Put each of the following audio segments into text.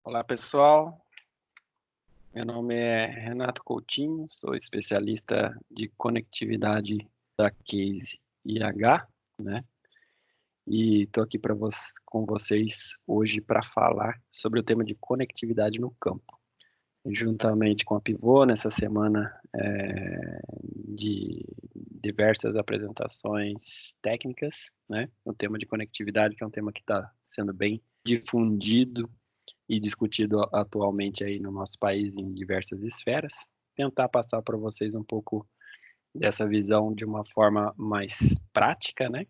Olá, pessoal. Meu nome é Renato Coutinho, sou especialista de conectividade da Case IH, né? E estou aqui com vocês hoje para falar sobre o tema de conectividade no campo. Juntamente com a Pivô, nessa semana de diversas apresentações técnicas, né? O tema de conectividade, que é um tema que está sendo bem difundido e discutido atualmente aí no nosso país em diversas esferas, tentar passar para vocês um pouco dessa visão de uma forma mais prática, né,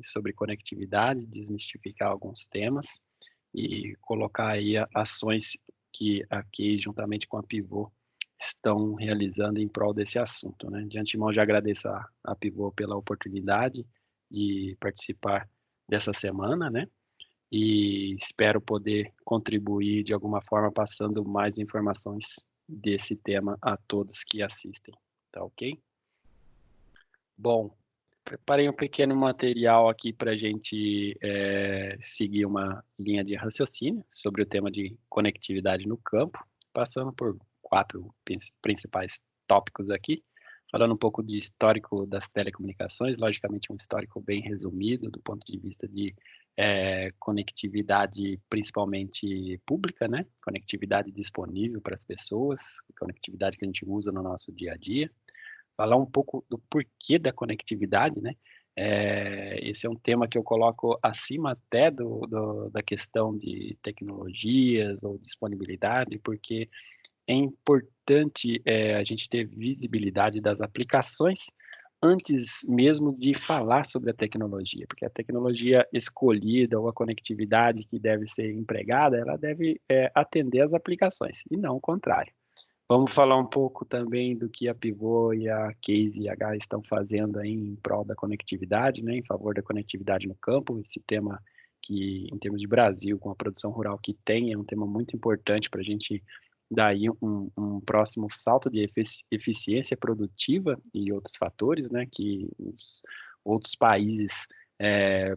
sobre conectividade, desmistificar alguns temas e colocar aí ações que aqui, juntamente com a Pivô, estão realizando em prol desse assunto, né. De antemão, já agradeço a Pivô pela oportunidade de participar dessa semana, né, e espero poder contribuir de alguma forma passando mais informações desse tema a todos que assistem, tá ok? Bom, preparei um pequeno material aqui para a gente seguir uma linha de raciocínio sobre o tema de conectividade no campo, passando por 4 principais tópicos aqui, falando um pouco de histórico das telecomunicações, logicamente um histórico bem resumido do ponto de vista de conectividade principalmente pública, né? Conectividade disponível para as pessoas, conectividade que a gente usa no nosso dia a dia, falar um pouco do porquê da conectividade, né? Esse é um tema que eu coloco acima até da questão de tecnologias ou disponibilidade, porque é importante a gente ter visibilidade das aplicações antes mesmo de falar sobre a tecnologia, porque a tecnologia escolhida ou a conectividade que deve ser empregada, ela deve atender às aplicações e não o contrário. Vamos falar um pouco também do que a Pivô e a Case IH estão fazendo aí em prol da conectividade, né, em favor da conectividade no campo, esse tema que, em termos de Brasil, com a produção rural que tem, é um tema muito importante para a gente dar aí um próximo salto de eficiência produtiva e outros fatores, né, que os outros países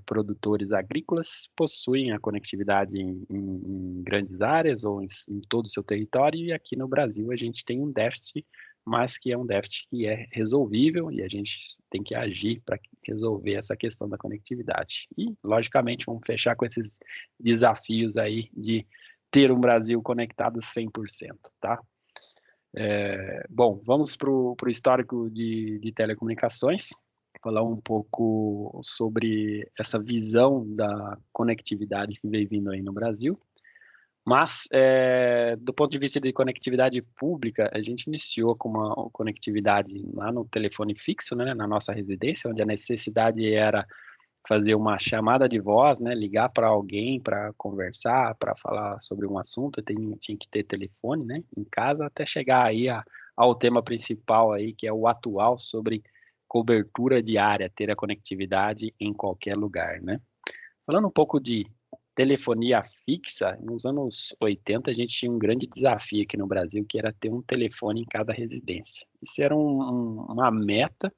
produtores agrícolas possuem a conectividade em grandes áreas ou em todo o seu território, e aqui no Brasil a gente tem um déficit, mas que é um déficit que é resolvível e a gente tem que agir para resolver essa questão da conectividade. E, logicamente, vamos fechar com esses desafios aí de ter um Brasil conectado 100%, tá? Bom, vamos para o histórico de telecomunicações, falar um pouco sobre essa visão da conectividade que vem vindo aí no Brasil. Mas, do ponto de vista de conectividade pública, a gente iniciou com uma conectividade lá no telefone fixo, né, na nossa residência, onde a necessidade era fazer uma chamada de voz, né, ligar para alguém para conversar, para falar sobre um assunto, tinha que ter telefone, né, em casa, até chegar aí ao tema principal aí, que é o atual sobre cobertura de área, ter a conectividade em qualquer lugar, né. Falando um pouco de telefonia fixa, nos anos 80 a gente tinha um grande desafio aqui no Brasil, que era ter um telefone em cada residência. Isso era uma meta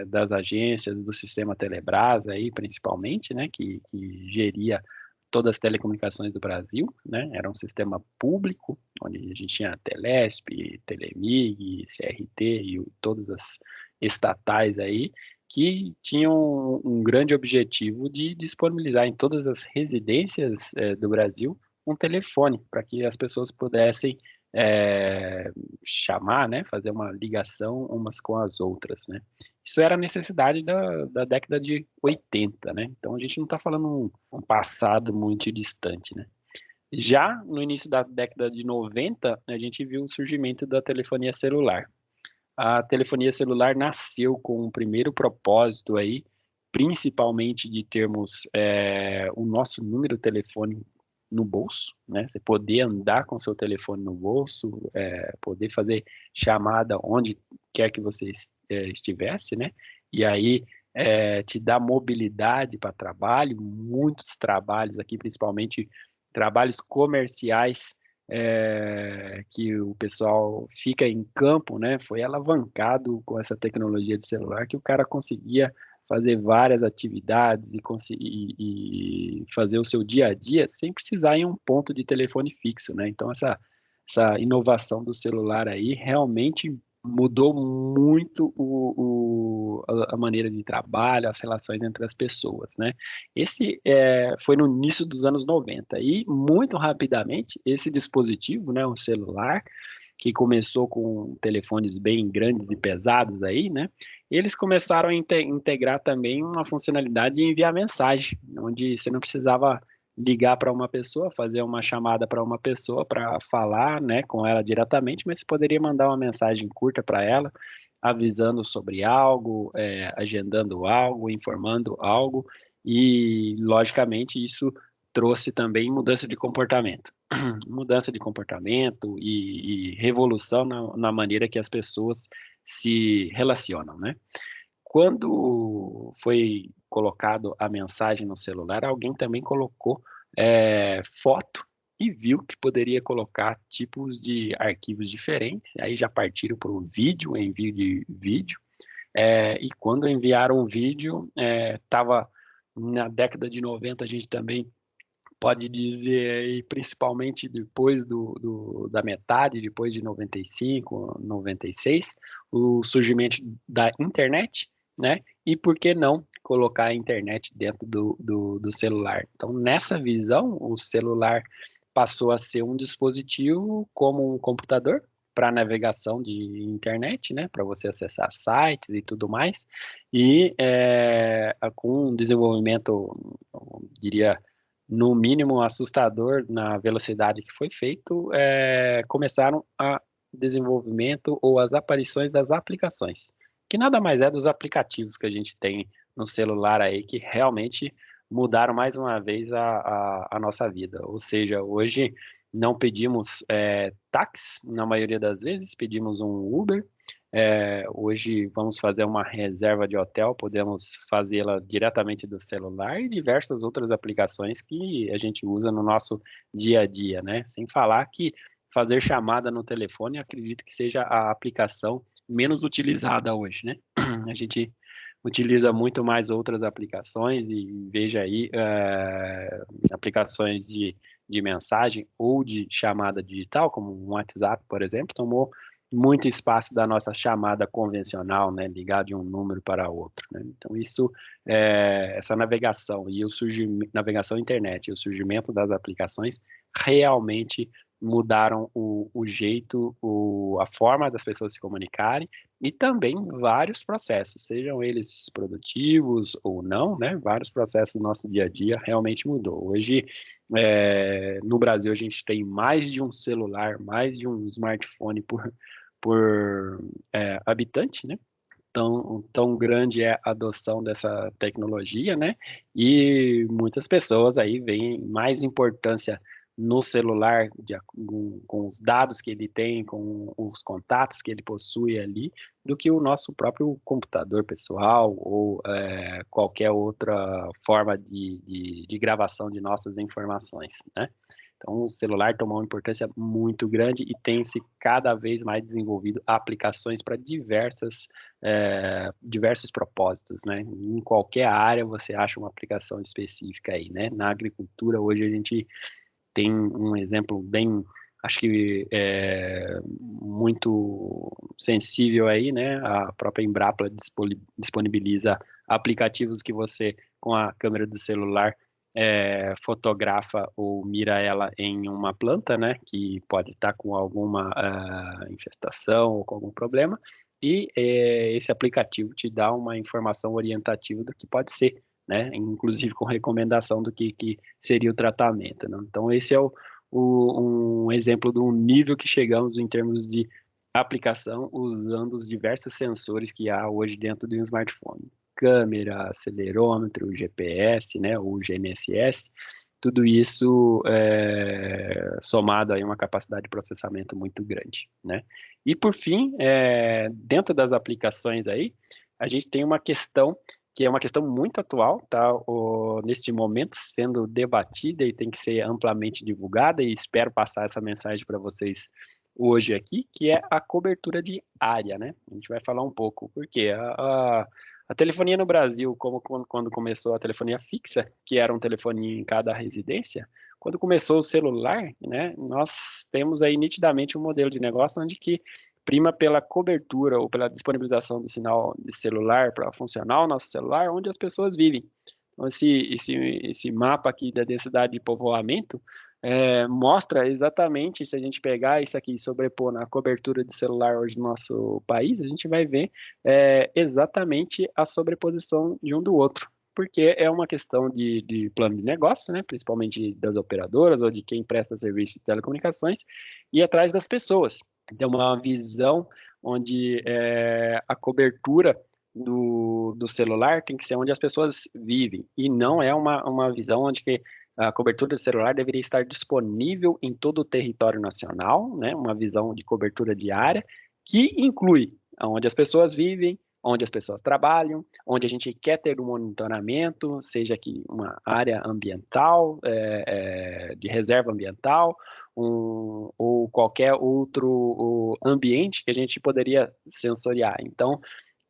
das agências, do sistema Telebrás aí principalmente, né, que geria todas as telecomunicações do Brasil, né, era um sistema público, onde a gente tinha a Telesp, Telemig, CRT e todas as estatais aí, que tinham um grande objetivo de disponibilizar em todas as residências do Brasil um telefone, para que as pessoas pudessem chamar, né, fazer uma ligação umas com as outras, né. Isso era a necessidade da década de 80, né, então a gente não está falando um passado muito distante, né. Já no início da década de 90, a gente viu o surgimento da telefonia celular. A telefonia celular nasceu com um primeiro propósito aí, principalmente de termos, o nosso número de telefone no bolso, né, você poder andar com seu telefone no bolso, poder fazer chamada onde quer que você estivesse, né, e aí, te dá mobilidade para trabalho, muitos trabalhos aqui, principalmente trabalhos comerciais, que o pessoal fica em campo, né, foi alavancado com essa tecnologia de celular que o cara conseguia fazer várias atividades e fazer o seu dia a dia sem precisar ir em um ponto de telefone fixo, né? Então, essa inovação do celular aí realmente mudou muito a maneira de trabalho, as relações entre as pessoas, né? Esse foi no início dos anos 90 e muito rapidamente esse dispositivo, né, um celular, que começou com telefones bem grandes e pesados aí, né? Eles começaram a integrar também uma funcionalidade de enviar mensagem, onde você não precisava ligar para uma pessoa, fazer uma chamada para uma pessoa para falar, né, com ela diretamente, mas você poderia mandar uma mensagem curta para ela, avisando sobre algo, agendando algo, informando algo, e logicamente isso trouxe também mudança de comportamento. Mudança de comportamento e revolução na maneira que as pessoas se relacionam, né? Quando foi colocado a mensagem no celular, alguém também colocou foto e viu que poderia colocar tipos de arquivos diferentes, aí já partiram para o vídeo, envio de vídeo, e quando enviaram o vídeo, estava na década de 90, a gente também pode dizer, e principalmente depois da metade, depois de 95, 96, o surgimento da internet, né? E por que não colocar a internet dentro do celular? Então, nessa visão, o celular passou a ser um dispositivo como um computador para navegação de internet, né? Para você acessar sites e tudo mais. E com um desenvolvimento, eu diria, no mínimo assustador na velocidade que foi feito, começaram a desenvolvimento ou as aparições das aplicações, que nada mais é dos aplicativos que a gente tem no celular aí, que realmente mudaram mais uma vez a nossa vida. Ou seja, hoje não pedimos táxi, na maioria das vezes, pedimos um Uber. Hoje vamos fazer uma reserva de hotel, podemos fazê-la diretamente do celular e diversas outras aplicações que a gente usa no nosso dia a dia, né? Sem falar que fazer chamada no telefone, acredito que seja a aplicação menos utilizada hoje, né? A gente utiliza muito mais outras aplicações e veja aí aplicações de mensagem ou de chamada digital, como o WhatsApp, por exemplo, tomou muito espaço da nossa chamada convencional, né, ligar de um número para outro, né? Então isso, essa navegação e o surgimento, navegação internet e o surgimento das aplicações realmente mudaram o jeito, a forma das pessoas se comunicarem e também vários processos, sejam eles produtivos ou não, né? Vários processos do nosso dia a dia realmente mudou. Hoje, no Brasil, a gente tem mais de um celular, mais de um smartphone por habitante, né? Tão grande é a adoção dessa tecnologia, né? E muitas pessoas aí veem mais importância no celular, com os dados que ele tem, com os contatos que ele possui ali, do que o nosso próprio computador pessoal ou qualquer outra forma de gravação de nossas informações, né? Então, o celular tomou uma importância muito grande e tem se cada vez mais desenvolvido aplicações para diversos propósitos, né? Em qualquer área você acha uma aplicação específica aí, né? Na agricultura, hoje a gente tem um exemplo bem, acho que muito sensível aí, né? A própria Embrapa disponibiliza aplicativos que você, com a câmera do celular, fotografa ou mira ela em uma planta, né, que pode estar com alguma infestação ou com algum problema, e esse aplicativo te dá uma informação orientativa do que pode ser, né, inclusive com recomendação do que seria o tratamento, né? Então esse é um exemplo do nível que chegamos em termos de aplicação usando os diversos sensores que há hoje dentro de um smartphone. Câmera, acelerômetro, GPS, né, o GNSS, tudo isso somado aí uma capacidade de processamento muito grande, né? E por fim, dentro das aplicações aí, a gente tem uma questão que é uma questão muito atual, tá? Neste momento sendo debatida e tem que ser amplamente divulgada, e espero passar essa mensagem para vocês hoje aqui, que é a cobertura de área, né? A gente vai falar um pouco, porque A telefonia no Brasil, como quando começou a telefonia fixa, que era um telefone em cada residência, quando começou o celular, né, nós temos aí nitidamente um modelo de negócio onde que prima pela cobertura ou pela disponibilização do sinal de celular para funcionar o nosso celular, onde as pessoas vivem. Então, esse mapa aqui da densidade de povoamento mostra exatamente, se a gente pegar isso aqui e sobrepor na cobertura de celular hoje no nosso país, a gente vai ver exatamente a sobreposição de um do outro, porque é uma questão de plano de negócio, né, principalmente das operadoras ou de quem presta serviço de telecomunicações, e atrás das pessoas. Então, uma visão onde a cobertura do celular tem que ser onde as pessoas vivem, e não é uma visão onde que a cobertura do celular deveria estar disponível em todo o território nacional, né? Uma visão de cobertura diária, que inclui onde as pessoas vivem, onde as pessoas trabalham, onde a gente quer ter um monitoramento, seja aqui uma área ambiental, de reserva ambiental, ou qualquer outro ambiente que a gente poderia sensoriar. Então,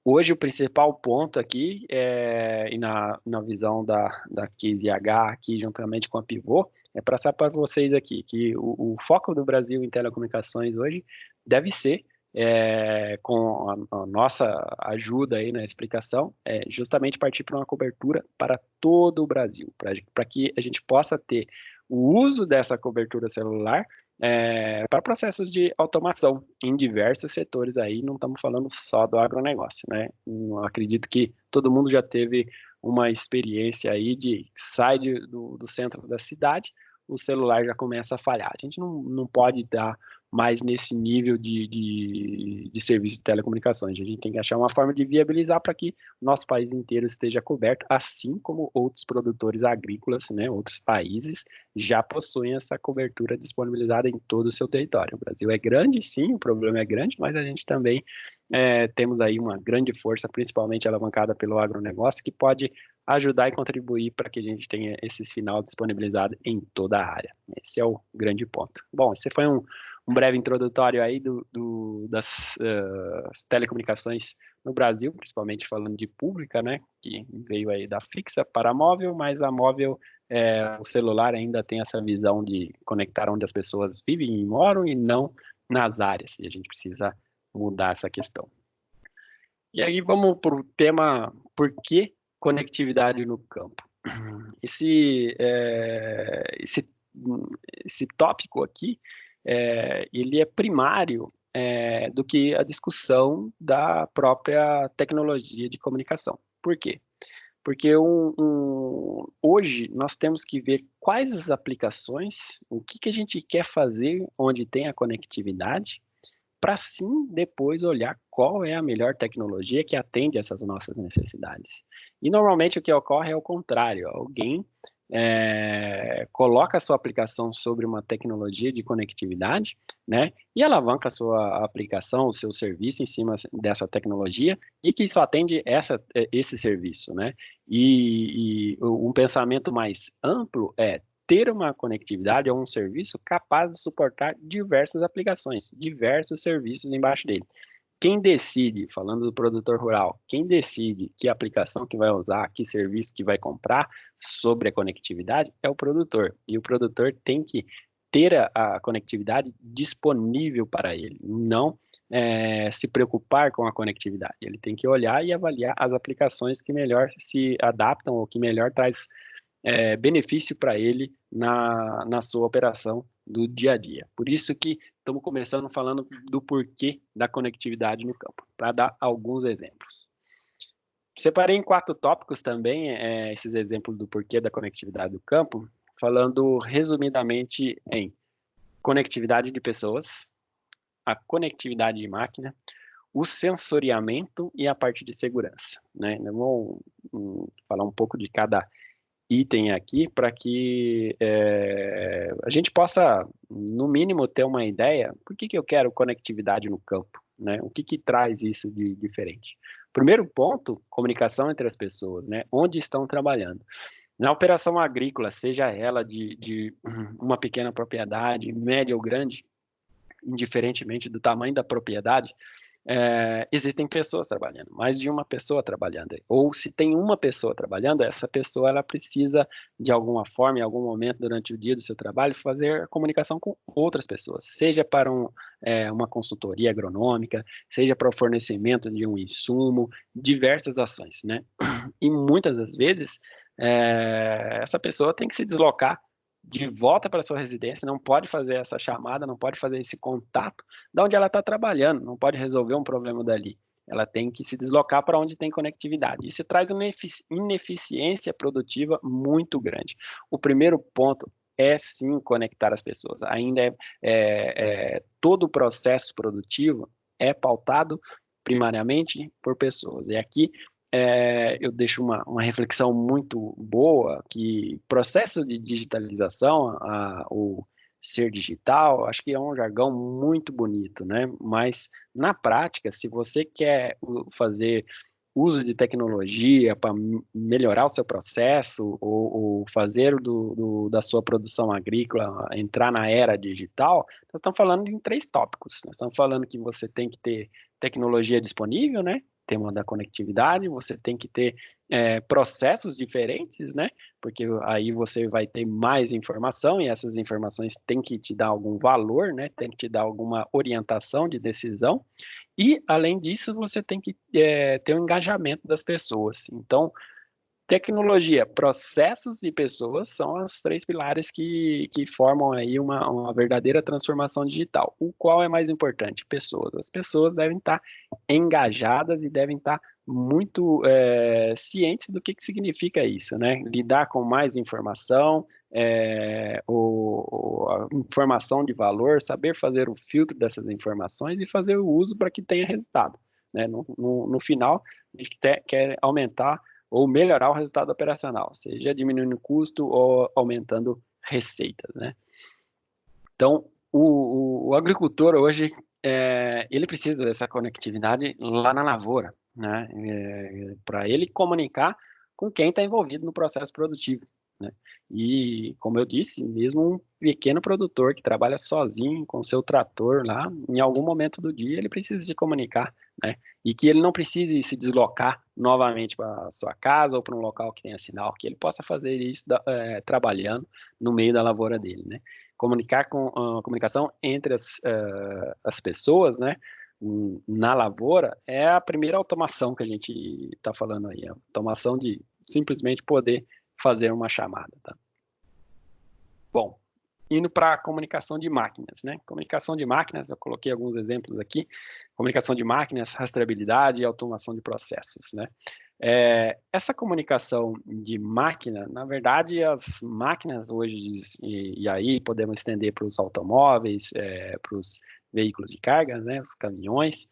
hoje, o principal ponto aqui, e na visão da KZH, aqui juntamente com a Pivô, é passar para vocês aqui que o foco do Brasil em telecomunicações hoje deve ser, com a nossa ajuda aí na explicação, justamente partir para uma cobertura para todo o Brasil, para que a gente possa ter o uso dessa cobertura celular para processos de automação em diversos setores aí, não estamos falando só do agronegócio, né? Eu acredito que todo mundo já teve uma experiência aí de sai do centro da cidade, o celular já começa a falhar. A gente não pode dar mais nesse nível de serviço de telecomunicações. A gente tem que achar uma forma de viabilizar para que o nosso país inteiro esteja coberto, assim como outros produtores agrícolas, né, outros países já possuem essa cobertura disponibilizada em todo o seu território. O Brasil é grande, sim, o problema é grande, mas a gente também temos aí uma grande força, principalmente alavancada pelo agronegócio, que pode ajudar e contribuir para que a gente tenha esse sinal disponibilizado em toda a área. Esse é o grande ponto. Bom, esse foi um breve introdutório aí das telecomunicações no Brasil, principalmente falando de pública, né, que veio aí da fixa para a móvel, mas a móvel, o celular ainda tem essa visão de conectar onde as pessoas vivem e moram e não nas áreas, e a gente precisa mudar essa questão. E aí vamos para o tema, por que conectividade no campo? Esse tópico aqui, ele é primário do que a discussão da própria tecnologia de comunicação. Por quê? Porque hoje nós temos que ver quais as aplicações, o que a gente quer fazer onde tem a conectividade, para sim depois olhar qual é a melhor tecnologia que atende essas nossas necessidades. E normalmente o que ocorre é o contrário, alguém coloca a sua aplicação sobre uma tecnologia de conectividade, né, e alavanca a sua aplicação, o seu serviço em cima dessa tecnologia e que só atende esse serviço, né, e um pensamento mais amplo ter uma conectividade ou um serviço capaz de suportar diversas aplicações, diversos serviços embaixo dele. Quem decide, falando do produtor rural, quem decide que aplicação que vai usar, que serviço que vai comprar sobre a conectividade é o produtor. E o produtor tem que ter a conectividade disponível para ele, não se preocupar com a conectividade. Ele tem que olhar e avaliar as aplicações que melhor se adaptam ou que melhor traz benefício para ele na sua operação do dia a dia. Por isso que estamos começando falando do porquê da conectividade no campo, para dar alguns exemplos. Separei em 4 tópicos também esses exemplos do porquê da conectividade do campo, falando resumidamente em conectividade de pessoas, a conectividade de máquina, o sensoriamento e a parte de segurança, né? Vamos falar um pouco de cada item aqui para que a gente possa, no mínimo, ter uma ideia por que eu quero conectividade no campo, né? O que traz isso de diferente? Primeiro ponto, comunicação entre as pessoas, né? Onde estão trabalhando. Na operação agrícola, seja ela de uma pequena propriedade, média ou grande, indiferentemente do tamanho da propriedade, existem pessoas trabalhando, mais de uma pessoa trabalhando. Ou se tem uma pessoa trabalhando, essa pessoa ela precisa, de alguma forma, em algum momento durante o dia do seu trabalho, fazer a comunicação com outras pessoas, seja para uma consultoria agronômica, seja para o fornecimento de um insumo, diversas ações, né? E muitas das vezes, essa pessoa tem que se deslocar de volta para sua residência, não pode fazer essa chamada, não pode fazer esse contato de onde ela está trabalhando, não pode resolver um problema dali. Ela tem que se deslocar para onde tem conectividade. Isso traz uma ineficiência produtiva muito grande. O primeiro ponto é sim conectar as pessoas. Ainda todo o processo produtivo é pautado primariamente por pessoas. E aqui eu deixo uma reflexão muito boa, que processo de digitalização, o ser digital, acho que é um jargão muito bonito, né? Mas, na prática, se você quer fazer uso de tecnologia para melhorar o seu processo ou fazer da sua produção agrícola entrar na era digital, nós estamos falando em 3 tópicos. Nós estamos falando que você tem que ter tecnologia disponível, né? Tema da conectividade, você tem que ter processos diferentes, né? Porque aí você vai ter mais informação e essas informações têm que te dar algum valor, né? Tem que te dar alguma orientação de decisão. E, além disso, você tem que ter um engajamento das pessoas. Então, tecnologia, processos e pessoas são os 3 pilares que formam aí uma verdadeira transformação digital. O qual é mais importante? Pessoas. As pessoas devem estar engajadas e devem estar muito cientes do que significa isso, né? Lidar com mais informação, a informação de valor, saber fazer o filtro dessas informações e fazer o uso para que tenha resultado, né? No final, a gente quer aumentar ou melhorar o resultado operacional, seja diminuindo o custo ou aumentando receitas, né? Então, o agricultor hoje, ele precisa dessa conectividade lá na lavoura, né? Para ele comunicar com quem está envolvido no processo produtivo, né? E, como eu disse, mesmo um pequeno produtor que trabalha sozinho com seu trator lá, em algum momento do dia ele precisa se comunicar, né? E que ele não precise se deslocar novamente para sua casa ou para um local que tenha sinal, que ele possa fazer isso trabalhando no meio da lavoura dele, né? Comunicação entre as pessoas, né? Na lavoura é a primeira automação que a gente está falando aí, a automação de simplesmente poder fazer uma chamada, tá? Bom, indo para a comunicação de máquinas, né? Comunicação de máquinas, eu coloquei alguns exemplos aqui. Comunicação de máquinas, rastreabilidade e automação de processos, né? Essa comunicação de máquina, na verdade, as máquinas hoje, e aí podemos estender para os automóveis, para os veículos de carga, né, os caminhões,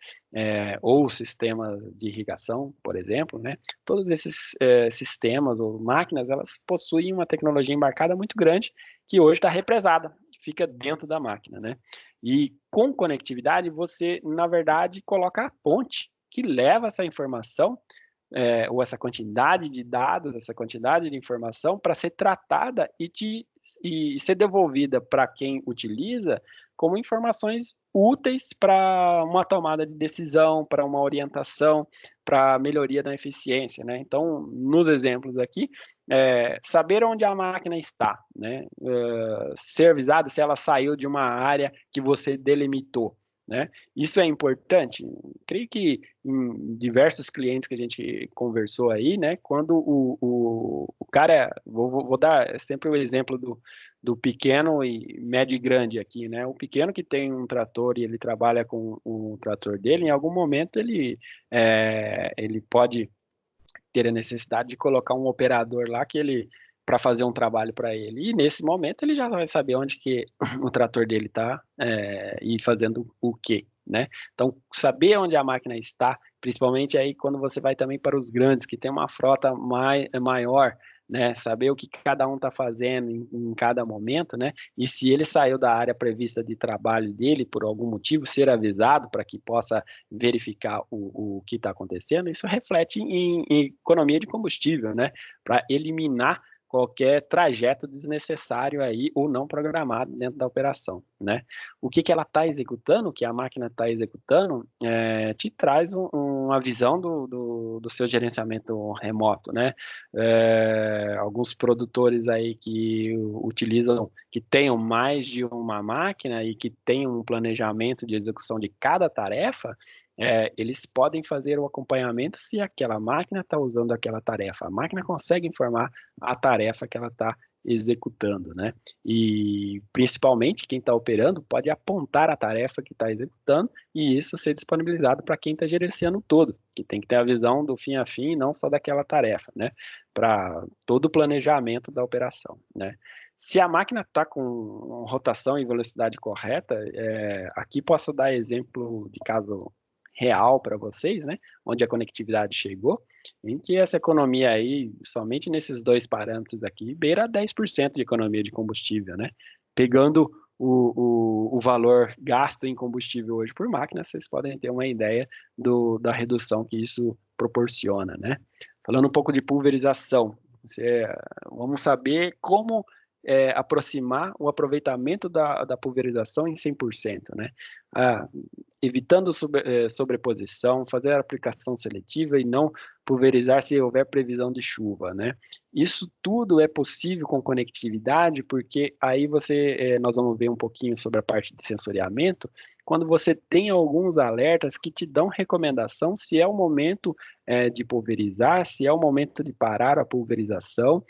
ou sistemas de irrigação, por exemplo, né? Todos esses sistemas ou máquinas, elas possuem uma tecnologia embarcada muito grande que hoje está represada, fica dentro da máquina, né? E com conectividade, você, na verdade, coloca a ponte que leva essa informação ou essa quantidade de dados, essa quantidade de informação para ser tratada e ser devolvida para quem utiliza como informações úteis para uma tomada de decisão, para uma orientação, para a melhoria da eficiência, né? Então, nos exemplos aqui, saber onde a máquina está, né? Ser avisado se ela saiu de uma área que você delimitou, né? Isso é importante. Creio que em diversos clientes que a gente conversou aí, né? Quando o cara, vou dar sempre o exemplo do pequeno e médio e grande aqui, né? O pequeno que tem um trator e ele trabalha com o trator dele, em algum momento ele pode ter a necessidade de colocar um operador lá que ele para fazer um trabalho para ele. E nesse momento ele já vai saber onde que o trator dele está e fazendo o quê, né? Então, saber onde a máquina está, principalmente aí quando você vai também para os grandes, que tem uma frota maior, né? Saber o que cada um está fazendo em cada momento, né? E se ele saiu da área prevista de trabalho dele por algum motivo, ser avisado para que possa verificar o que está acontecendo, isso reflete em economia de combustível, né? Para eliminar qualquer trajeto desnecessário aí ou não programado dentro da operação, né? O que ela está executando, o que a máquina está executando, te traz uma visão do seu gerenciamento remoto, né? Alguns produtores aí que utilizam, que tenham mais de uma máquina e que tenham um planejamento de execução de cada tarefa, eles podem fazer o acompanhamento se aquela máquina está usando aquela tarefa. A máquina consegue informar a tarefa que ela está executando, né? E principalmente quem está operando pode apontar a tarefa que está executando e isso ser disponibilizado para quem está gerenciando todo, que tem que ter a visão do fim a fim e não só daquela tarefa, né? Para todo o planejamento da operação, né? Se a máquina está com rotação e velocidade correta, aqui posso dar exemplo de caso real para vocês, né? Onde a conectividade chegou, em que essa economia aí, somente nesses dois parâmetros aqui, beira 10% de economia de combustível, né? Pegando o valor gasto em combustível hoje por máquina, vocês podem ter uma ideia da redução que isso proporciona, né? Falando um pouco de pulverização, vamos saber como aproximar o aproveitamento da pulverização em 100%, né? Evitando sobreposição, fazer a aplicação seletiva e não pulverizar se houver previsão de chuva, né? Isso tudo é possível com conectividade, porque aí nós vamos ver um pouquinho sobre a parte de sensoriamento, quando você tem alguns alertas que te dão recomendação se é o momento de pulverizar, se é o momento de parar a pulverização,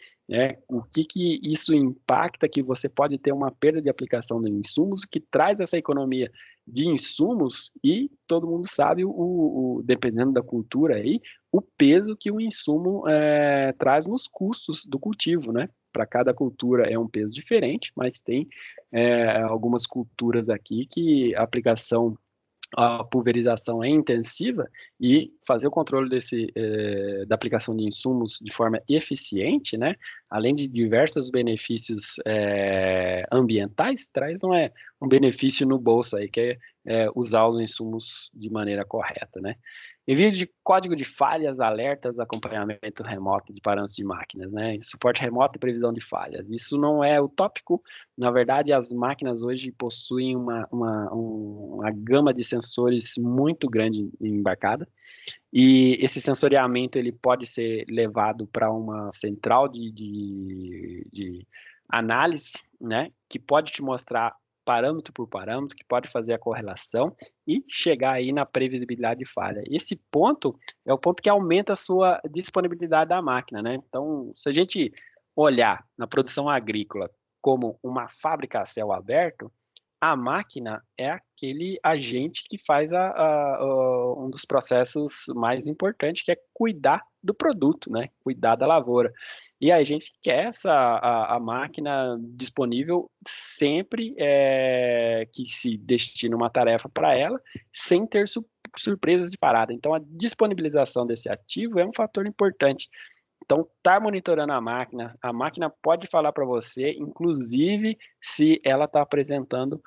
o que isso impacta, que você pode ter uma perda de aplicação de insumos, que traz essa economia de insumos e todo mundo sabe, dependendo da cultura aí, o peso que o insumo traz nos custos do cultivo, né? Para cada cultura é um peso diferente, mas tem algumas culturas aqui que a pulverização é intensiva e fazer o controle da aplicação de insumos de forma eficiente, né, além de diversos benefícios ambientais, traz um benefício no bolso aí, que é usar os insumos de maneira correta, né. Envio de código de falhas, alertas, acompanhamento remoto de parâmetros de máquinas, né? Suporte remoto e previsão de falhas. Isso não é utópico. Na verdade, as máquinas hoje possuem uma gama de sensores muito grande embarcada. E esse sensoriamento ele pode ser levado para uma central de análise, né? Que pode te mostrar parâmetro por parâmetro, que pode fazer a correlação e chegar aí na previsibilidade de falha. Esse ponto é o ponto que aumenta a sua disponibilidade da máquina, né? Então, se a gente olhar na produção agrícola como uma fábrica a céu aberto, a máquina é aquele agente que faz um dos processos mais importantes, que é cuidar do produto, né? Cuidar da lavoura. E a gente quer a máquina disponível sempre que se destina uma tarefa para ela, sem ter surpresas de parada. Então, a disponibilização desse ativo é um fator importante. Então, tá monitorando a máquina pode falar para você, inclusive, se ela está apresentando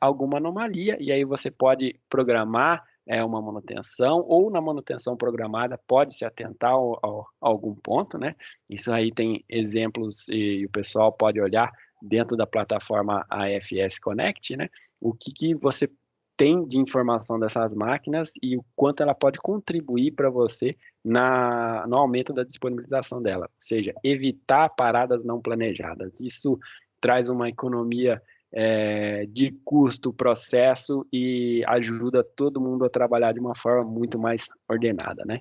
alguma anomalia, e aí você pode programar uma manutenção, ou na manutenção programada pode se atentar a algum ponto, né? Isso aí tem exemplos e o pessoal pode olhar dentro da plataforma AFS Connect, né? O que você tem de informação dessas máquinas e o quanto ela pode contribuir para você no aumento da disponibilização dela, ou seja, evitar paradas não planejadas. Isso traz uma economia de custo, processo e ajuda todo mundo a trabalhar de uma forma muito mais ordenada, né?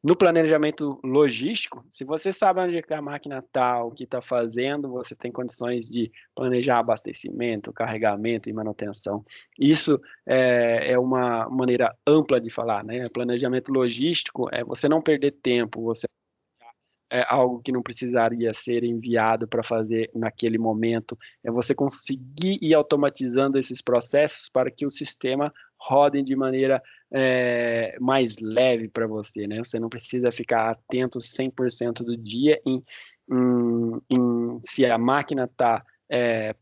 No planejamento logístico, se você sabe onde é que a máquina está, o que está fazendo, você tem condições de planejar abastecimento, carregamento e manutenção. Isso é uma maneira ampla de falar, né? Planejamento logístico é você não perder tempo, você algo que não precisaria ser enviado para fazer naquele momento, é você conseguir ir automatizando esses processos para que o sistema rodem de maneira mais leve para você, né? Você não precisa ficar atento 100% do dia em se a máquina está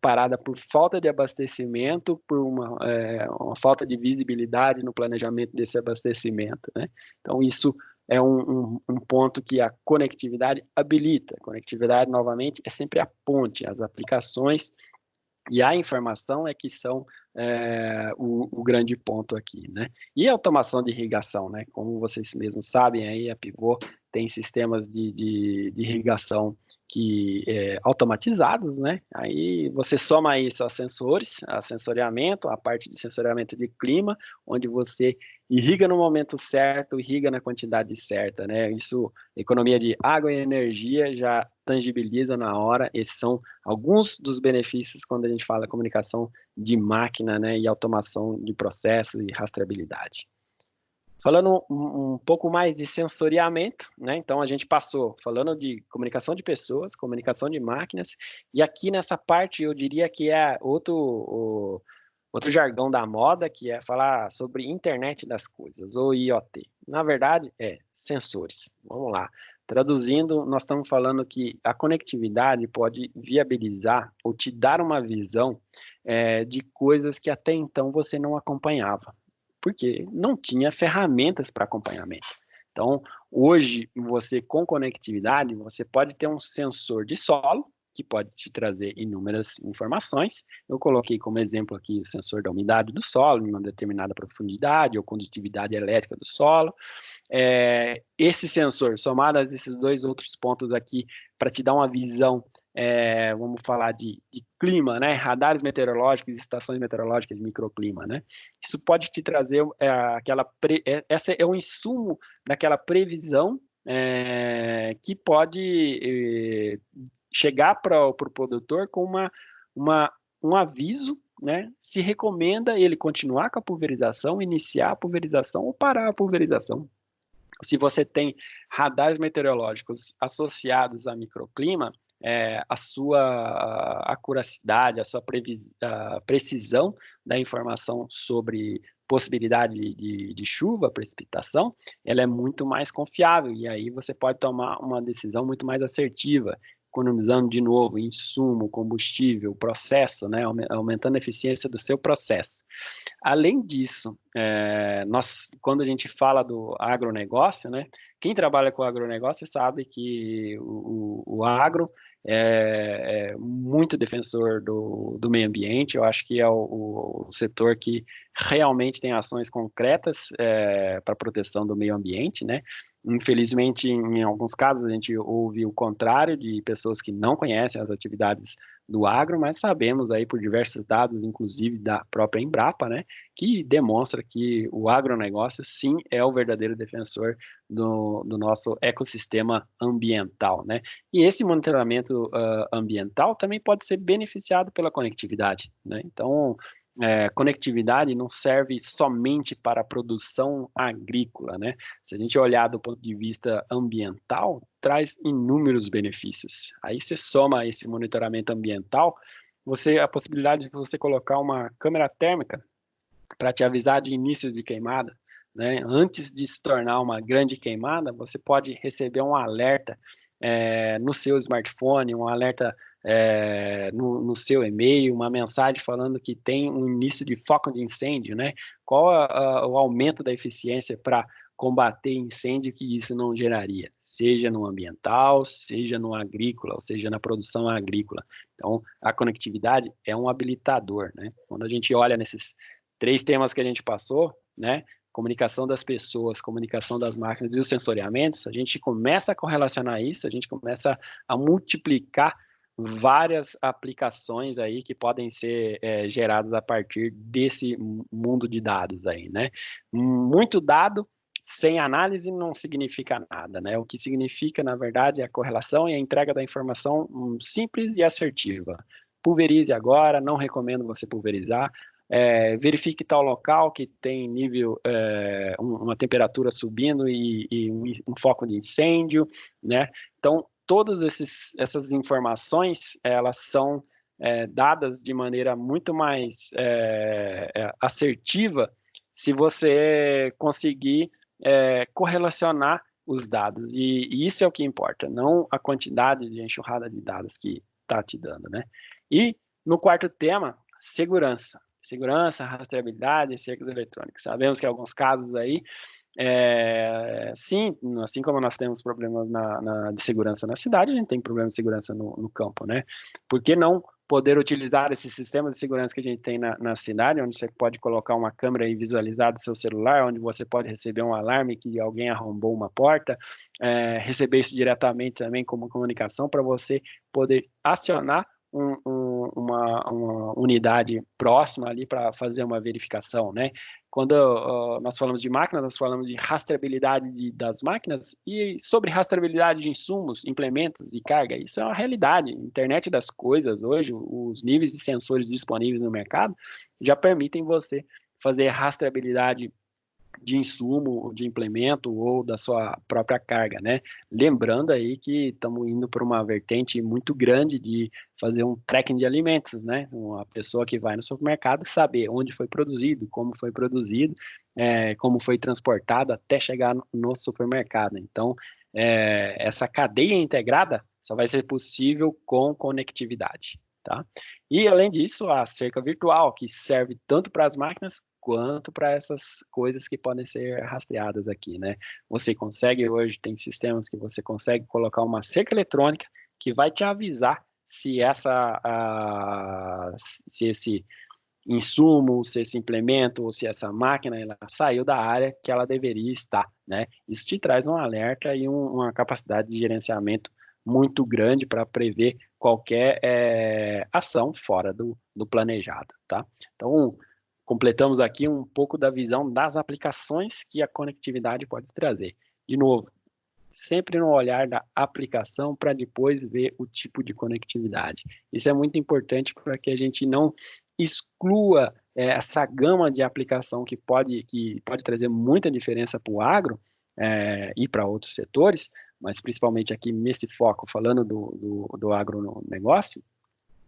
parada por falta de abastecimento, por uma falta de visibilidade no planejamento desse abastecimento, né? Então, isso é um ponto que a conectividade habilita. Conectividade, novamente, é sempre a ponte, as aplicações e a informação é que são o grande ponto aqui, né? E a automação de irrigação, né? Como vocês mesmos sabem, aí a Pivô tem sistemas de irrigação que automatizados, né? Aí você soma isso a sensores, a sensoriamento, a parte de sensoriamento de clima, onde você irriga no momento certo, irriga na quantidade certa, né? Isso, economia de água e energia já tangibiliza na hora. Esses são alguns dos benefícios quando a gente fala comunicação de máquina, né, e automação de processos e rastreabilidade. Falando um pouco mais de sensoriamento, né? Então a gente passou falando de comunicação de pessoas, comunicação de máquinas, e aqui nessa parte eu diria que é outro jargão da moda, que é falar sobre internet das coisas, ou IoT. Na verdade, é sensores. Vamos lá. Traduzindo, nós estamos falando que a conectividade pode viabilizar ou te dar uma visão de coisas que até então você não acompanhava, porque não tinha ferramentas para acompanhamento. Então, hoje, você com conectividade, você pode ter um sensor de solo, que pode te trazer inúmeras informações. Eu coloquei como exemplo aqui o sensor da umidade do solo, em uma determinada profundidade, ou condutividade elétrica do solo. Esse sensor, somado a esses dois outros pontos aqui, para te dar uma visão, vamos falar de clima, né? Radares meteorológicos, estações meteorológicas de microclima, né? Isso pode te trazer essa é um insumo daquela previsão que pode chegar para o produtor com um aviso, né? Se recomenda ele continuar com a pulverização, iniciar a pulverização ou parar a pulverização. Se você tem radares meteorológicos associados a microclima, a sua acuracidade, a sua precisão da informação sobre possibilidade de chuva, precipitação, ela é muito mais confiável, e aí você pode tomar uma decisão muito mais assertiva, economizando de novo insumo, combustível, processo, né, aumentando a eficiência do seu processo. Além disso, quando a gente fala do agronegócio, né, quem trabalha com agronegócio sabe que o agro é muito defensor do meio ambiente. Eu acho que é o setor que realmente tem ações concretas para a proteção do meio ambiente, né? Infelizmente, em alguns casos, a gente ouve o contrário, de pessoas que não conhecem as atividades do agro, mas sabemos aí por diversos dados, inclusive da própria Embrapa, né, que demonstra que o agronegócio, sim, é o verdadeiro defensor do nosso ecossistema ambiental, né? E esse monitoramento ambiental também pode ser beneficiado pela conectividade, né? Então, conectividade não serve somente para a produção agrícola, né? Se a gente olhar do ponto de vista ambiental, traz inúmeros benefícios. Aí você soma esse monitoramento ambiental, a possibilidade de você colocar uma câmera térmica para te avisar de início de queimada, né? Antes de se tornar uma grande queimada, você pode receber um alerta no seu smartphone, um alerta no seu e-mail, uma mensagem falando que tem um início de foco de incêndio, né? Qual o aumento da eficiência para combater incêndio que isso não geraria, seja no ambiental, seja no agrícola, ou seja na produção agrícola. Então, a conectividade é um habilitador, né? Quando a gente olha nesses 3 temas que a gente passou, né? Comunicação das pessoas, comunicação das máquinas e os sensoriamentos, a gente começa a correlacionar isso, a gente começa a multiplicar várias aplicações aí que podem ser geradas a partir desse mundo de dados aí, né? Muito dado sem análise não significa nada, né? O que significa, na verdade, é a correlação e a entrega da informação simples e assertiva. Pulverize agora, não recomendo você pulverizar. Verifique tal local que tem nível, uma temperatura subindo e um foco de incêndio, né? Então, todas essas informações, elas são dadas de maneira muito mais assertiva se você conseguir correlacionar os dados, e isso é o que importa, não a quantidade de enxurrada de dados que está te dando, né? E no quarto tema, segurança, rastreabilidade e cercos eletrônicos. Sabemos que em alguns casos aí sim, assim como nós temos problemas de segurança na cidade, a gente tem problema de segurança no campo, né? Por que não poder utilizar esses sistemas de segurança que a gente tem na cidade, onde você pode colocar uma câmera e visualizar do seu celular, onde você pode receber um alarme que alguém arrombou uma porta, receber isso diretamente também como comunicação para você poder acionar uma unidade próxima ali para fazer uma verificação, né? Quando nós falamos de máquinas, nós falamos de rastreabilidade das máquinas e sobre rastreabilidade de insumos, implementos e carga. Isso é uma realidade. Internet das coisas hoje, os níveis de sensores disponíveis no mercado já permitem você fazer rastreabilidade de insumo, de implemento ou da sua própria carga, né? Lembrando aí que estamos indo para uma vertente muito grande de fazer um tracking de alimentos, né? Uma pessoa que vai no supermercado saber onde foi produzido, como foi transportado até chegar no supermercado. Então, essa cadeia integrada só vai ser possível com conectividade, tá? E, além disso, a cerca virtual, que serve tanto para as máquinas quanto para essas coisas que podem ser rastreadas aqui, né? Você consegue hoje, tem sistemas que você consegue colocar uma cerca eletrônica que vai te avisar se se esse insumo, se esse implemento ou se essa máquina ela saiu da área que ela deveria estar, né? Isso te traz um alerta e uma capacidade de gerenciamento muito grande para prever qualquer ação fora do planejado, tá? Então, completamos aqui um pouco da visão das aplicações que a conectividade pode trazer. De novo, sempre no olhar da aplicação para depois ver o tipo de conectividade. Isso é muito importante para que a gente não exclua essa gama de aplicação que pode trazer muita diferença para o agro e para outros setores, mas principalmente aqui nesse foco, falando do agronegócio,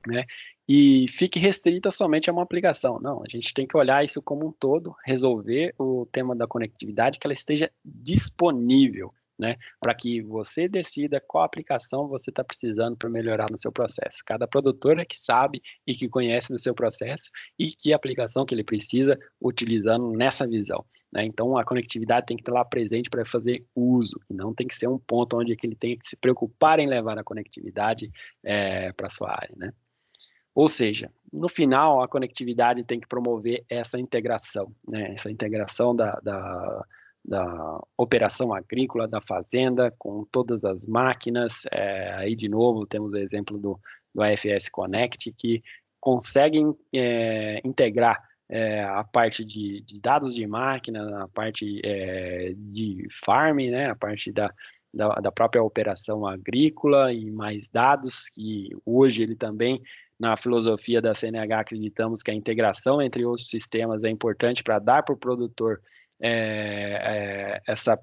né? E fique restrita somente a uma aplicação. Não, a gente tem que olhar isso como um todo, resolver o tema da conectividade, que ela esteja disponível, né? Para que você decida qual aplicação você está precisando para melhorar no seu processo. Cada produtor é que sabe e que conhece do seu processo e que aplicação que ele precisa utilizando nessa visão, né? Então, a conectividade tem que estar lá presente para fazer uso, e não tem que ser um ponto onde ele tem que se preocupar em levar a conectividade para a sua área, né? Ou seja, no final, a conectividade tem que promover essa integração, né? Essa integração da operação agrícola, da fazenda, com todas as máquinas. Aí, de novo, temos o exemplo do AFS Connect, que conseguem integrar a parte de dados de máquina, a parte de farm, né? A parte da própria operação agrícola e mais dados, que hoje ele também, na filosofia da CNH, acreditamos que a integração entre outros sistemas é importante para dar para o produtor essa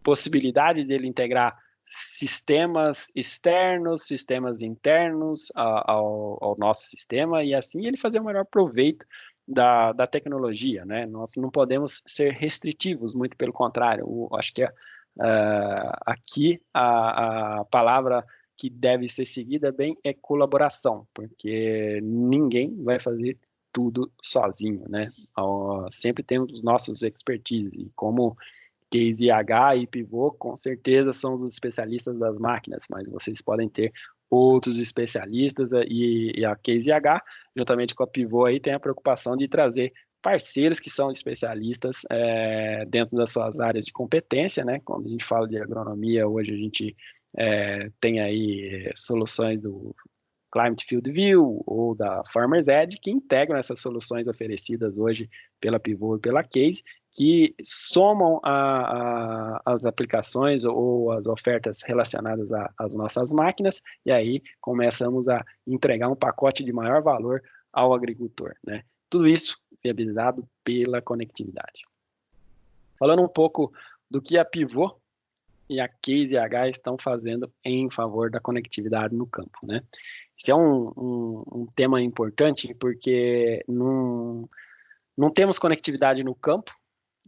possibilidade dele integrar sistemas externos, sistemas internos ao nosso sistema, e assim ele fazer o melhor proveito da tecnologia, né? Nós não podemos ser restritivos, muito pelo contrário. Acho que aqui a palavra que deve ser seguida bem é colaboração, porque ninguém vai fazer tudo sozinho, né? Sempre temos os nossos expertise, e como Case IH e Pivô, com certeza são os especialistas das máquinas, mas vocês podem ter outros especialistas e a Case IH, juntamente com a Pivô, aí tem a preocupação de trazer parceiros que são especialistas dentro das suas áreas de competência, né? Quando a gente fala de agronomia, hoje a gente tem aí soluções do Climate Field View ou da Farmer's Edge, que integram essas soluções oferecidas hoje pela Pivô e pela Case, que somam as aplicações ou as ofertas relacionadas às nossas máquinas, e aí começamos a entregar um pacote de maior valor ao agricultor, né? Tudo isso viabilizado pela conectividade. Falando um pouco do que a Pivô e a Case IH estão fazendo em favor da conectividade no campo, né? Esse é um tema importante porque não temos conectividade no campo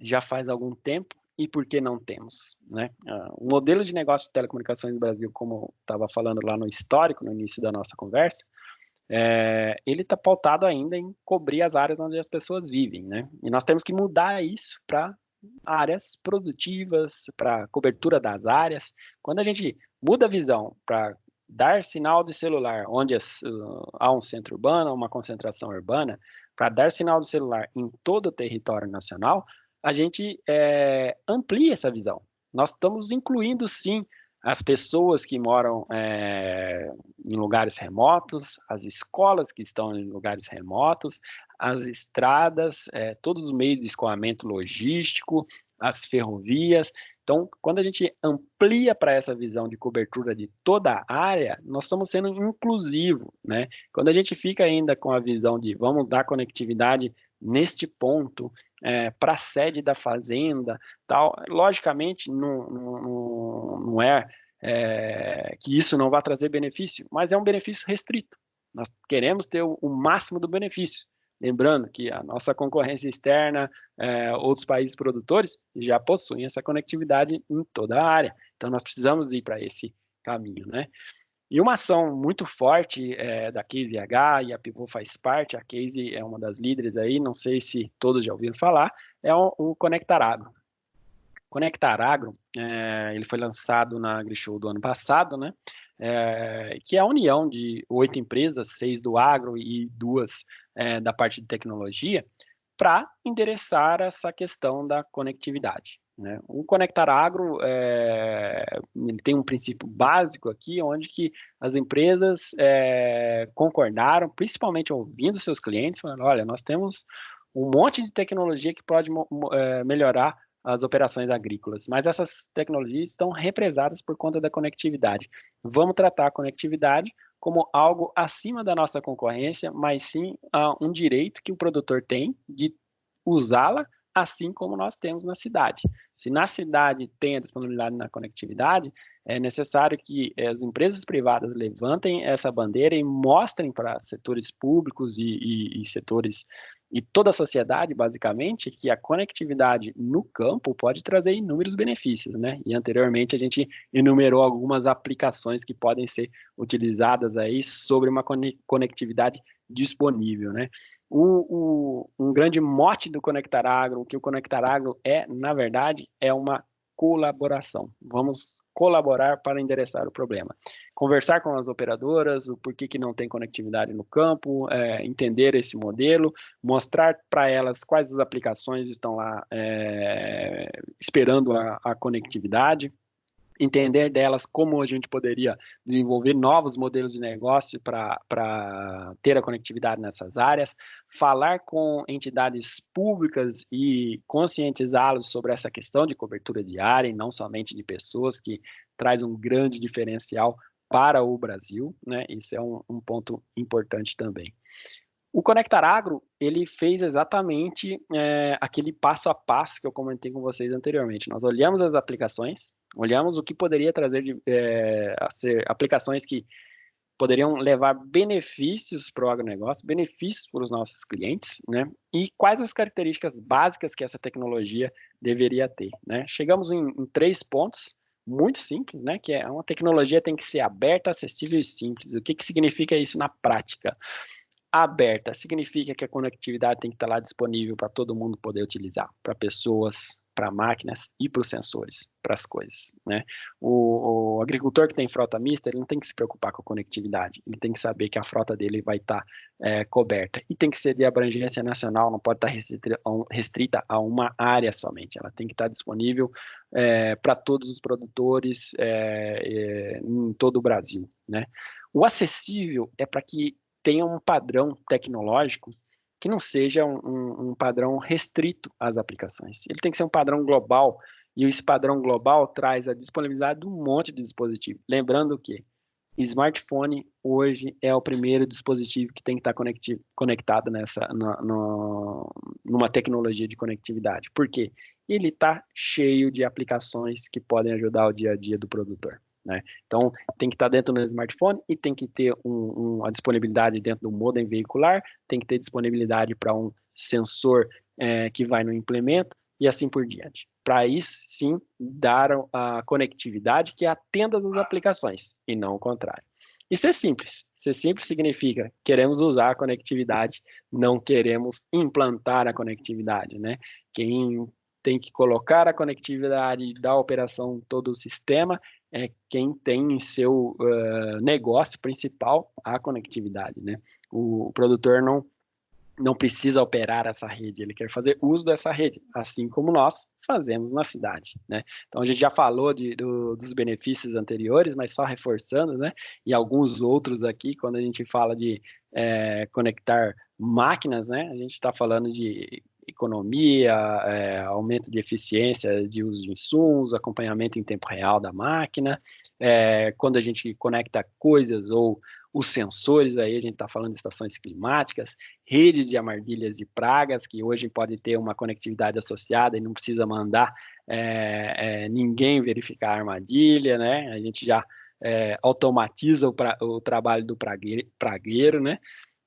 já faz algum tempo, e por que não temos, né? O modelo de negócio de telecomunicações no Brasil, como estava falando lá no histórico, no início da nossa conversa, ele está pautado ainda em cobrir as áreas onde as pessoas vivem, né? E nós temos que mudar isso para áreas produtivas, para cobertura das áreas. Quando a gente muda a visão para dar sinal de celular onde há um centro urbano, uma concentração urbana, para dar sinal de celular em todo o território nacional, a gente amplia essa visão. Nós estamos incluindo, sim, as pessoas que moram em lugares remotos, as escolas que estão em lugares remotos, as estradas, todos os meios de escoamento logístico, as ferrovias. Então, quando a gente amplia para essa visão de cobertura de toda a área, nós estamos sendo inclusivo, né? Quando a gente fica ainda com a visão de vamos dar conectividade neste ponto, para a sede da fazenda, tal, logicamente não é que isso não vai trazer benefício, mas é um benefício restrito. Nós queremos ter o máximo do benefício. Lembrando que a nossa concorrência externa, outros países produtores, já possuem essa conectividade em toda a área. Então, nós precisamos ir para esse caminho, né? E uma ação muito forte da Case IH, e a Pivô faz parte, a Case é uma das líderes aí, não sei se todos já ouviram falar, é o Conectar Agro. Conectar Agro, ele foi lançado na AgriShow do ano passado, né? Que é a união de 8 empresas, 6 do agro e 2 da parte de tecnologia, para endereçar essa questão da conectividade, né? O Conectar Agro ele tem um princípio básico aqui, onde que as empresas concordaram, principalmente ouvindo seus clientes, falando, olha, nós temos um monte de tecnologia que pode melhorar as operações agrícolas, mas essas tecnologias estão represadas por conta da conectividade. Vamos tratar a conectividade como algo acima da nossa concorrência, mas sim um direito que o produtor tem de usá-la, assim como nós temos na cidade. Se na cidade tem a disponibilidade na conectividade, é necessário que as empresas privadas levantem essa bandeira e mostrem para setores públicos e setores e toda a sociedade, basicamente, que a conectividade no campo pode trazer inúmeros benefícios, né? E anteriormente a gente enumerou algumas aplicações que podem ser utilizadas aí sobre uma conectividade disponível, né? Um grande mote do Conectar Agro, o que o Conectar Agro na verdade, é uma colaboração. Vamos colaborar para endereçar o problema. Conversar com as operadoras, o porquê que não tem conectividade no campo, entender esse modelo, mostrar para elas quais as aplicações estão lá esperando a conectividade, entender delas como a gente poderia desenvolver novos modelos de negócio para ter a conectividade nessas áreas, falar com entidades públicas e conscientizá-los sobre essa questão de cobertura de área, e não somente de pessoas, que traz um grande diferencial para o Brasil, né? Isso é um ponto importante também. O Conectar Agro, ele fez exatamente aquele passo a passo que eu comentei com vocês anteriormente. Nós olhamos as aplicações, olhamos o que poderia trazer a ser aplicações que poderiam levar benefícios para o agronegócio, benefícios para os nossos clientes, né? E quais as características básicas que essa tecnologia deveria ter, né? Chegamos em 3 pontos muito simples, né? Que uma tecnologia tem que ser aberta, acessível e simples. O que significa isso na prática? Aberta significa que a conectividade tem que estar lá disponível para todo mundo poder utilizar, para pessoas, para máquinas e para os sensores, para as coisas, né? O agricultor que tem frota mista, ele não tem que se preocupar com a conectividade, ele tem que saber que a frota dele vai estar coberta, e tem que ser de abrangência nacional, não pode estar restrita a uma área somente, ela tem que estar disponível para todos os produtores em todo o Brasil, né? O acessível é para que tenha um padrão tecnológico que não seja um padrão restrito às aplicações. Ele tem que ser um padrão global, e esse padrão global traz a disponibilidade de um monte de dispositivo. Lembrando que smartphone hoje é o primeiro dispositivo que tem que estar conectado numa tecnologia de conectividade. Por quê? Ele está cheio de aplicações que podem ajudar o dia a dia do produtor, né? Então, tem que estar dentro do smartphone e tem que ter a disponibilidade dentro do modem veicular, tem que ter disponibilidade para um sensor que vai no implemento e assim por diante. Para isso, sim, dar a conectividade que atenda às aplicações e não o contrário. E ser simples. Ser simples significa queremos usar a conectividade, não queremos implantar a conectividade, né? Quem tem que colocar a conectividade da operação todo o sistema, é quem tem em seu negócio principal a conectividade, né? O produtor não precisa operar essa rede, ele quer fazer uso dessa rede, assim como nós fazemos na cidade, né? Então a gente já falou dos benefícios anteriores, mas só reforçando, né? E alguns outros aqui, quando a gente fala de conectar máquinas, né? A gente está falando de economia, aumento de eficiência de uso de insumos, acompanhamento em tempo real da máquina, quando a gente conecta coisas ou os sensores, aí a gente está falando de estações climáticas, redes de armadilhas de pragas, que hoje pode ter uma conectividade associada e não precisa mandar ninguém verificar a armadilha, né? A gente já automatiza o trabalho do pragueiro, né?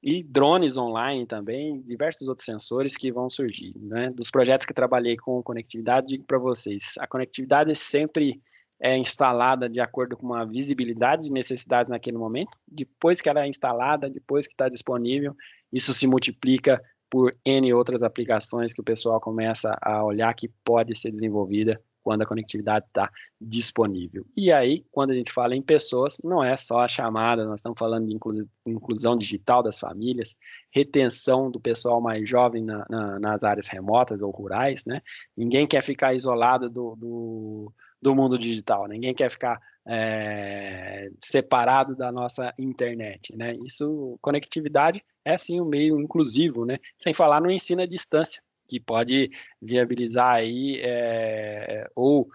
E drones online também, diversos outros sensores que vão surgir, né? Dos projetos que trabalhei com conectividade, digo para vocês, a conectividade sempre é instalada de acordo com uma visibilidade de necessidades naquele momento. Depois que ela é instalada, depois que está disponível, isso se multiplica por N outras aplicações que o pessoal começa a olhar que pode ser desenvolvida quando a conectividade está disponível. E aí, quando a gente fala em pessoas, não é só a chamada, nós estamos falando de inclusão digital das famílias, retenção do pessoal mais jovem nas áreas remotas ou rurais, né? Ninguém quer ficar isolado do mundo digital, ninguém quer ficar separado da nossa internet, né? Isso, conectividade é sim um meio inclusivo, né? Sem falar no ensino à distância, que pode viabilizar aí ou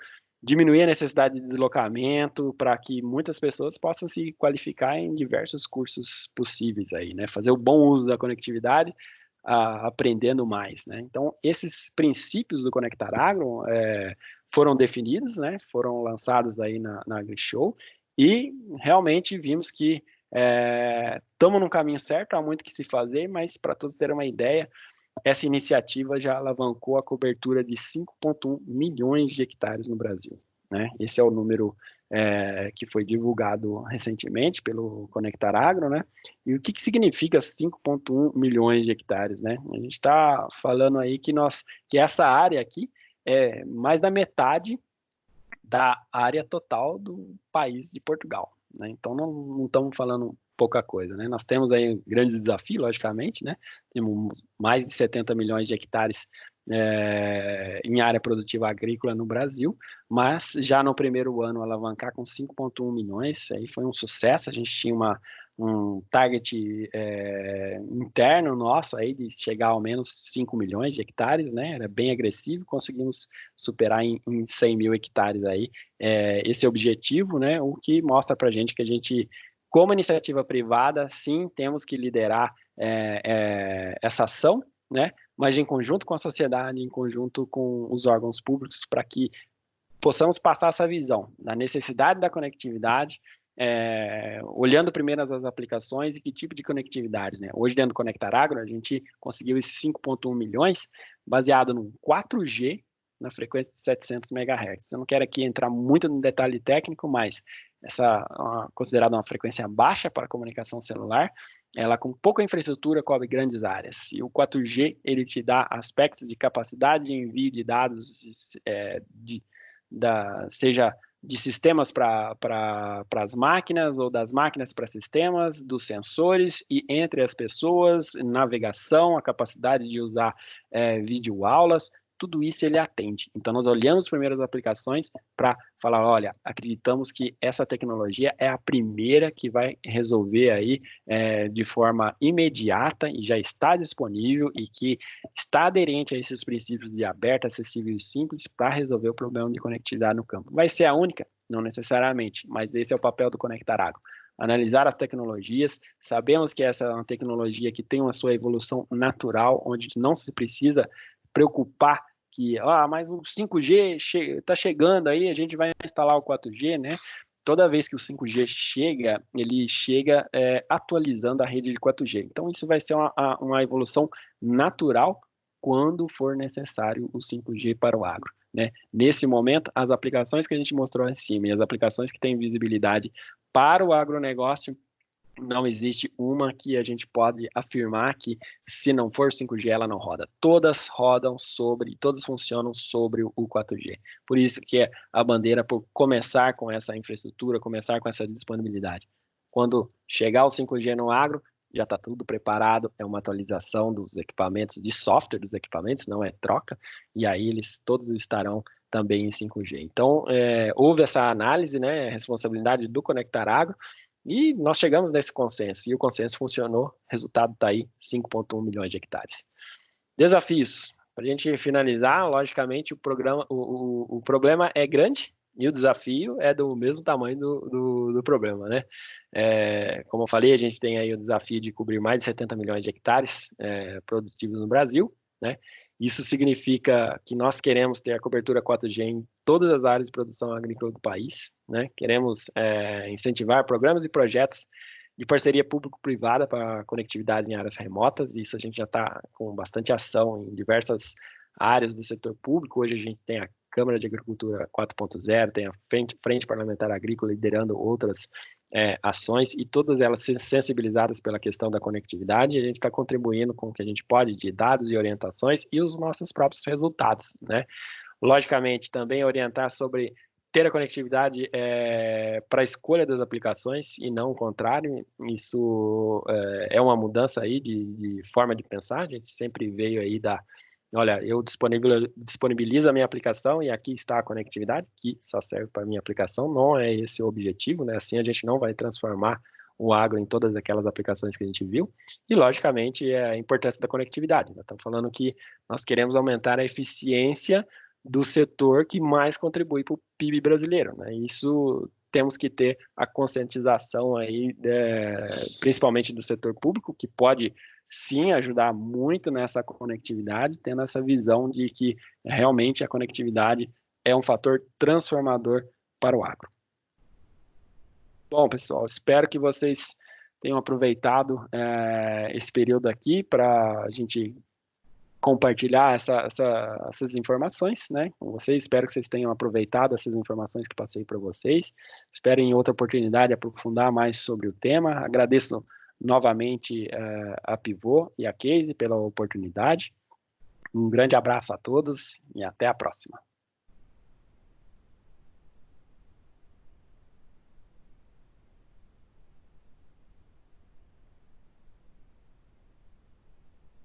diminuir a necessidade de deslocamento para que muitas pessoas possam se qualificar em diversos cursos possíveis aí, né? Fazer o bom uso da conectividade, aprendendo mais, né? Então, esses princípios do Conectar Agro foram definidos, né? Foram lançados aí na AgriShow e realmente vimos que estamos no caminho certo, há muito que se fazer, mas para todos terem uma ideia, essa iniciativa já alavancou a cobertura de 5,1 milhões de hectares no Brasil, né? Esse é o número que foi divulgado recentemente pelo Conectar Agro, né? E o que significa 5,1 milhões de hectares, né? A gente está falando aí que essa área aqui é mais da metade da área total do país de Portugal, né? Então não estamos falando pouca coisa, né? Nós temos aí um grande desafio, logicamente, né? Temos mais de 70 milhões de hectares em área produtiva agrícola no Brasil, mas já no primeiro ano alavancar com 5,1 milhões, aí foi um sucesso. A gente tinha um target interno nosso aí de chegar ao menos 5 milhões de hectares, né? Era bem agressivo, conseguimos superar em 100 mil hectares aí esse objetivo, né? O que mostra para a gente que a gente, como iniciativa privada, sim, temos que liderar essa ação, né? Mas em conjunto com a sociedade, em conjunto com os órgãos públicos, para que possamos passar essa visão da necessidade da conectividade, olhando primeiro as aplicações e que tipo de conectividade, né? Hoje, dentro do Conectar Agro, a gente conseguiu esses 5,1 milhões baseado no 4G na frequência de 700 MHz. Eu não quero aqui entrar muito no detalhe técnico, mas essa considerada uma frequência baixa para a comunicação celular, ela com pouca infraestrutura cobre grandes áreas. E o 4G, ele te dá aspectos de capacidade de envio de dados, seja de sistemas para as máquinas ou das máquinas para sistemas, dos sensores e entre as pessoas, navegação, a capacidade de usar videoaulas, tudo isso ele atende. Então, nós olhamos primeiro as aplicações para falar, olha, acreditamos que essa tecnologia é a primeira que vai resolver aí de forma imediata e já está disponível e que está aderente a esses princípios de aberto, acessível e simples para resolver o problema de conectividade no campo. Vai ser a única? Não necessariamente, mas esse é o papel do Conectar Agro. Analisar as tecnologias, sabemos que essa é uma tecnologia que tem uma sua evolução natural, onde não se precisa preocupar que, mas o 5G está chegando aí, a gente vai instalar o 4G, né? Toda vez que o 5G chega, ele chega atualizando a rede de 4G. Então, isso vai ser uma evolução natural quando for necessário o 5G para o agro, né? Nesse momento, as aplicações que a gente mostrou acima e as aplicações que têm visibilidade para o agronegócio não existe uma que a gente pode afirmar que, se não for 5G, ela não roda. Todas rodam sobre, todas funcionam sobre o 4G. Por isso que é a bandeira por começar com essa infraestrutura, começar com essa disponibilidade. Quando chegar o 5G no agro, já está tudo preparado, é uma atualização dos equipamentos, de software dos equipamentos, não é troca, e aí eles todos estarão também em 5G. Então, houve essa análise, né, responsabilidade do Conectar Agro, e nós chegamos nesse consenso, e o consenso funcionou, o resultado está aí, 5,1 milhões de hectares. Desafios. Para a gente finalizar, logicamente, o problema é grande, e o desafio é do mesmo tamanho do problema, né? Como eu falei, a gente tem aí o desafio de cobrir mais de 70 milhões de hectares produtivos no Brasil, né? Isso significa que nós queremos ter a cobertura 4G em todas as áreas de produção agrícola do país, né? Queremos incentivar programas e projetos de parceria público-privada para conectividade em áreas remotas. Isso a gente já está com bastante ação em diversas áreas do setor público. Hoje a gente tem a Câmara de Agricultura 4.0, tem a Frente Parlamentar Agrícola liderando outras ações, e todas elas sensibilizadas pela questão da conectividade. A gente está contribuindo com o que a gente pode de dados e orientações e os nossos próprios resultados, né? Logicamente, também orientar sobre ter a conectividade para a escolha das aplicações e não o contrário. Isso é uma mudança aí de forma de pensar. A gente sempre veio aí olha, eu disponibilizo a minha aplicação e aqui está a conectividade, que só serve para a minha aplicação. Não é esse o objetivo, né? Assim a gente não vai transformar o agro em todas aquelas aplicações que a gente viu. E, logicamente, a importância da conectividade. Nós estamos falando que nós queremos aumentar a eficiência do setor que mais contribui para o PIB brasileiro, né? Isso temos que ter a conscientização aí, principalmente do setor público, que pode sim ajudar muito nessa conectividade, tendo essa visão de que realmente a conectividade é um fator transformador para o agro. Bom, pessoal, espero que vocês tenham aproveitado esse período aqui para a gente compartilhar essas informações, né, com vocês. Espero que vocês tenham aproveitado essas informações que passei para vocês. Espero em outra oportunidade aprofundar mais sobre o tema. Agradeço novamente a Pivô e a Casey pela oportunidade. Um grande abraço a todos e até a próxima.